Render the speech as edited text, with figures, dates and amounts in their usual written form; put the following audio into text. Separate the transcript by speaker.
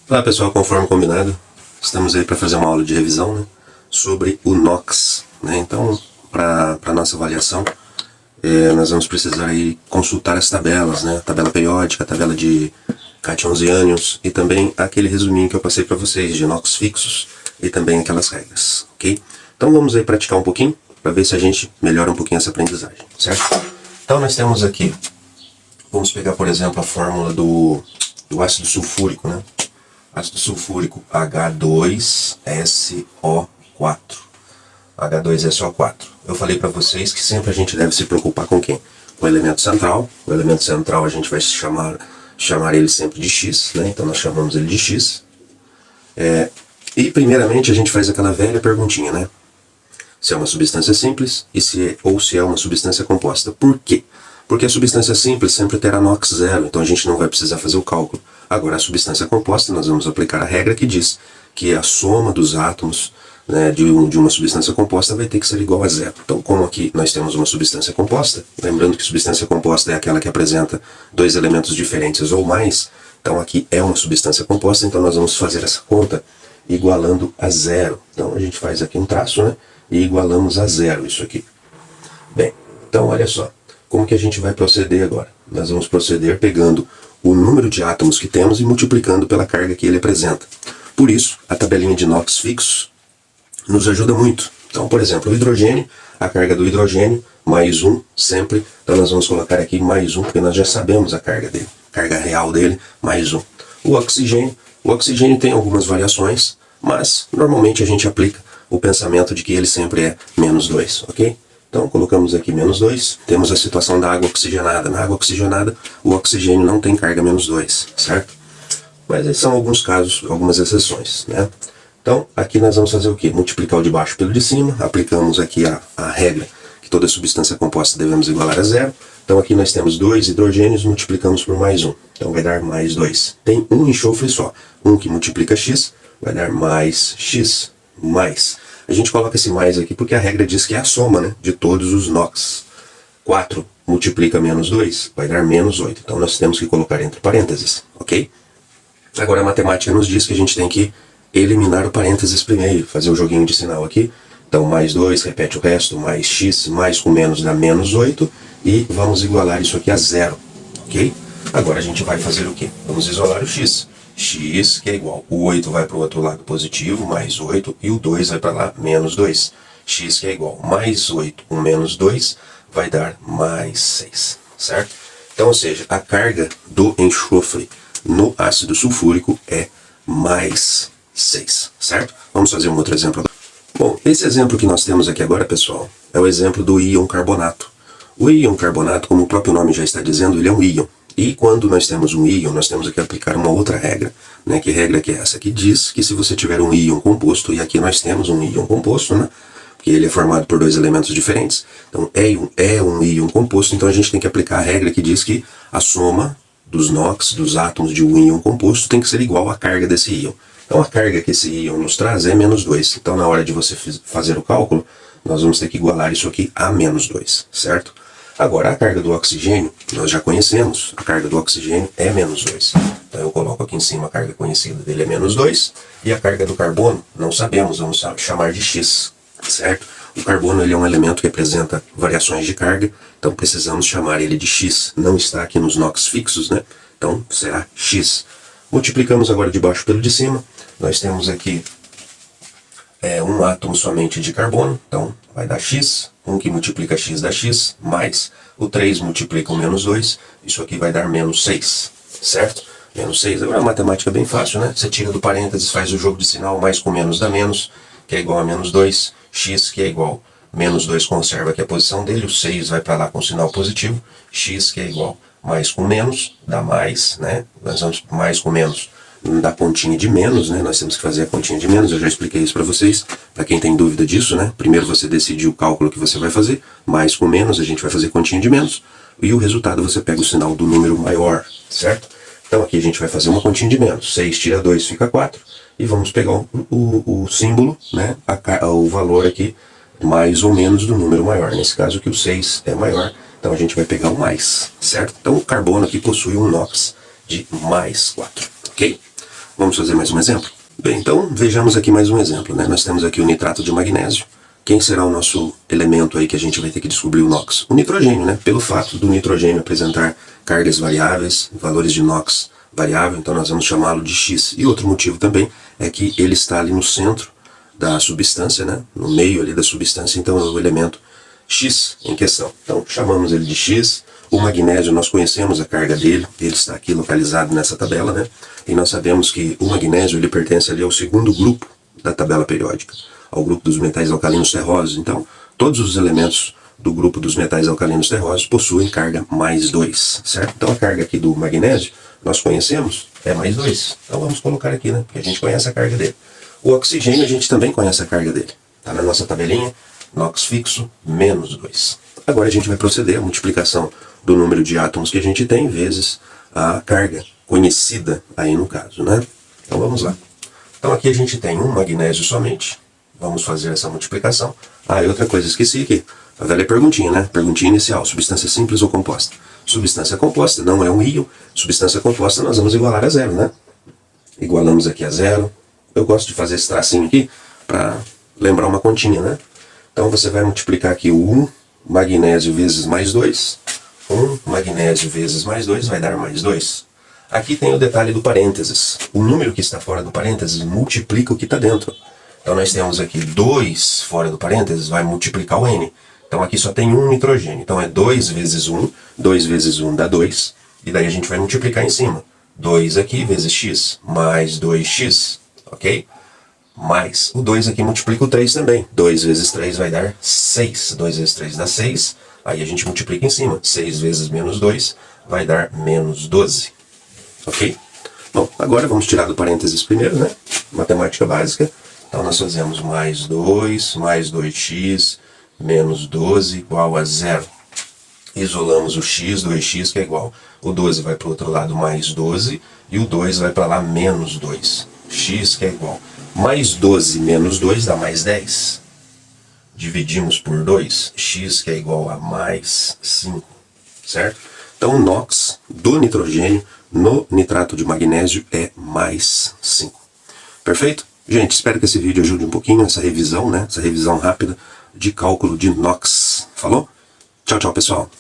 Speaker 1: Olá pessoal, conforme combinado, estamos aí para fazer uma aula de revisão, né, sobre o NOx, né? Então, para nossa avaliação, nós vamos precisar aí consultar as tabelas, né, a tabela periódica, a tabela de cátions e ânions e também aquele resuminho que eu passei para vocês de NOx fixos e também aquelas regras, ok? Então vamos aí praticar um pouquinho para ver se a gente melhora um pouquinho essa aprendizagem, certo? Então nós temos aqui, vamos pegar por exemplo a fórmula do ácido sulfúrico, né? Ácido sulfúrico H2SO4. H2SO4. Eu falei para vocês que sempre a gente deve se preocupar com quem? Com o elemento central. O elemento central a gente vai chamar ele sempre de X, né? Então nós chamamos ele de X. E primeiramente a gente faz aquela velha perguntinha, né? Se é uma substância simples ou se é uma substância composta. Por quê? Porque a substância simples sempre terá NOx zero, então a gente não vai precisar fazer o cálculo. Agora, a substância composta, nós vamos aplicar a regra que diz que a soma dos átomos, né, de uma substância composta vai ter que ser igual a zero. Então, como aqui nós temos uma substância composta, lembrando que substância composta é aquela que apresenta dois elementos diferentes ou mais, então aqui é uma substância composta, então nós vamos fazer essa conta igualando a zero. Então, a gente faz aqui um traço, né, e igualamos a zero isso aqui. Bem, então olha só. Como que a gente vai proceder agora? Nós vamos proceder pegando o número de átomos que temos e multiplicando pela carga que ele apresenta. Por isso, a tabelinha de NOx fixos nos ajuda muito. Então, por exemplo, o hidrogênio, a carga do hidrogênio, mais 1 sempre. Então nós vamos colocar aqui mais 1, porque nós já sabemos a carga dele. Carga real dele, mais 1. O oxigênio tem algumas variações, mas normalmente a gente aplica o pensamento de que ele sempre é menos 2, ok? Então colocamos aqui menos 2, temos a situação da água oxigenada. Na água oxigenada, o oxigênio não tem carga menos 2, certo? Mas esses são alguns casos, algumas exceções, né? Então aqui nós vamos fazer o quê? Multiplicar o de baixo pelo de cima, aplicamos aqui a regra que toda substância composta devemos igualar a zero. Então aqui nós temos 2 hidrogênios, multiplicamos por mais 1, então vai dar mais 2. Tem um enxofre só, 1 que multiplica x, vai dar mais x, mais. A gente coloca esse mais aqui porque a regra diz que é a soma, né, de todos os NOx. 4 multiplica menos 2, vai dar menos 8. Então nós temos que colocar entre parênteses, ok? Agora a matemática nos diz que a gente tem que eliminar o parênteses primeiro, fazer o joguinho de sinal aqui. Então mais 2, repete o resto, mais x, mais com menos dá menos 8. E vamos igualar isso aqui a zero, ok? Agora a gente vai fazer o quê? Vamos isolar o x. X, que é igual, o 8 vai para o outro lado positivo, mais 8, e o 2 vai para lá, menos 2. X, que é igual, mais 8 com menos 2, vai dar mais 6, certo? Então, ou seja, a carga do enxofre no ácido sulfúrico é mais 6, certo? Vamos fazer um outro exemplo agora. Bom, esse exemplo que nós temos aqui agora, pessoal, é o exemplo do íon carbonato. O íon carbonato, como o próprio nome já está dizendo, ele é um íon. E quando nós temos um íon, nós temos que aplicar uma outra regra, né? Que regra que é essa? Que diz que se você tiver um íon composto, e aqui nós temos um íon composto, né? Porque ele é formado por dois elementos diferentes, então é um íon composto, então a gente tem que aplicar a regra que diz que a soma dos NOx, dos átomos de um íon composto, tem que ser igual à carga desse íon. Então a carga que esse íon nos traz é menos 2. Então na hora de você fazer o cálculo, nós vamos ter que igualar isso aqui a menos 2, certo? Agora, a carga do oxigênio, nós já conhecemos, a carga do oxigênio é menos 2. Então eu coloco aqui em cima a carga conhecida dele é menos 2, e a carga do carbono, não sabemos, vamos chamar de x, certo? O carbono ele é um elemento que apresenta variações de carga, então precisamos chamar ele de x, não está aqui nos NOx fixos, né? Então será x. Multiplicamos agora de baixo pelo de cima, nós temos aqui um átomo somente de carbono, então vai dar x, 1 que multiplica x dá x, mais o 3 multiplica o menos 2, isso aqui vai dar menos 6, certo? Menos 6, agora a matemática é bem fácil, né? Você tira do parênteses, faz o jogo de sinal, mais com menos dá menos, que é igual a menos 2, x que é igual, menos 2 conserva aqui a posição dele, o 6 vai para lá com sinal positivo, x que é igual, mais com menos, dá mais, né? Nós vamos mais com menos, da continha de menos, né? Nós temos que fazer a continha de menos, eu já expliquei isso para vocês, para quem tem dúvida disso, né? Primeiro você decide o cálculo que você vai fazer, mais com menos, a gente vai fazer continha de menos, e o resultado você pega o sinal do número maior, certo? Então aqui a gente vai fazer uma continha de menos, 6 tira 2 fica 4, e vamos pegar o símbolo, né? O valor aqui, mais ou menos do número maior, nesse caso que o 6 é maior, então a gente vai pegar o mais, certo? Então o carbono aqui possui um NOx de mais 4, ok? Vamos fazer mais um exemplo? Bem, então vejamos aqui mais um exemplo, né? Nós temos aqui o nitrato de magnésio. Quem será o nosso elemento aí que a gente vai ter que descobrir o NOx? O nitrogênio, né? Pelo fato do nitrogênio apresentar cargas variáveis, valores de NOx variável, então nós vamos chamá-lo de X. E outro motivo também é que ele está ali no centro da substância, né? No meio ali da substância, então é o elemento X em questão. Então chamamos ele de X. O magnésio, nós conhecemos a carga dele, ele está aqui localizado nessa tabela, né? E nós sabemos que o magnésio ele pertence ali ao segundo grupo da tabela periódica, ao grupo dos metais alcalinos terrosos. Então, todos os elementos do grupo dos metais alcalinos terrosos possuem carga mais 2, certo? Então, a carga aqui do magnésio, nós conhecemos, é mais 2. Então, vamos colocar aqui, né? Porque a gente conhece a carga dele. O oxigênio, a gente também conhece a carga dele. Está na nossa tabelinha, NOx fixo, menos 2. Agora a gente vai proceder à multiplicação do número de átomos que a gente tem vezes a carga conhecida aí no caso, né? Então vamos lá. Então aqui a gente tem um magnésio somente. Vamos fazer essa multiplicação. Ah, e outra coisa, esqueci aqui. A velha perguntinha, né? Perguntinha inicial. Substância simples ou composta? Substância composta não é um íon. Substância composta nós vamos igualar a zero, né? Igualamos aqui a zero. Eu gosto de fazer esse tracinho aqui para lembrar uma continha, né? Então você vai multiplicar aqui o 1 magnésio vezes mais 2. 1 magnésio vezes mais 2 vai dar mais 2. Aqui tem o detalhe do parênteses. O número que está fora do parênteses multiplica o que está dentro. Então nós temos aqui 2 fora do parênteses, vai multiplicar o N. Então aqui só tem um nitrogênio. Então é 2 vezes 1. 2 vezes 1 dá 2. E daí a gente vai multiplicar em cima. 2 aqui vezes x, mais 2x. Ok? Mais o 2 aqui multiplica o 3 também. 2 vezes 3 vai dar 6. 2 vezes 3 dá 6. Aí a gente multiplica em cima. 6 vezes menos 2 vai dar menos 12. Ok? Bom, agora vamos tirar do parênteses primeiro, né? Matemática básica. Então nós fazemos mais 2x, menos 12 igual a 0. Isolamos o x, 2x que é igual. O 12 vai para o outro lado, mais 12. E o 2 vai para lá, menos 2. X que é igual. Mais 12 menos 2 dá mais 10. Dividimos por 2. X que é igual a mais 5. Certo? Então o NOx do nitrogênio no nitrato de magnésio é mais 5. Perfeito? Gente, espero que esse vídeo ajude um pouquinho essa revisão, né? Essa revisão rápida de cálculo de NOx. Falou? Tchau, tchau, pessoal.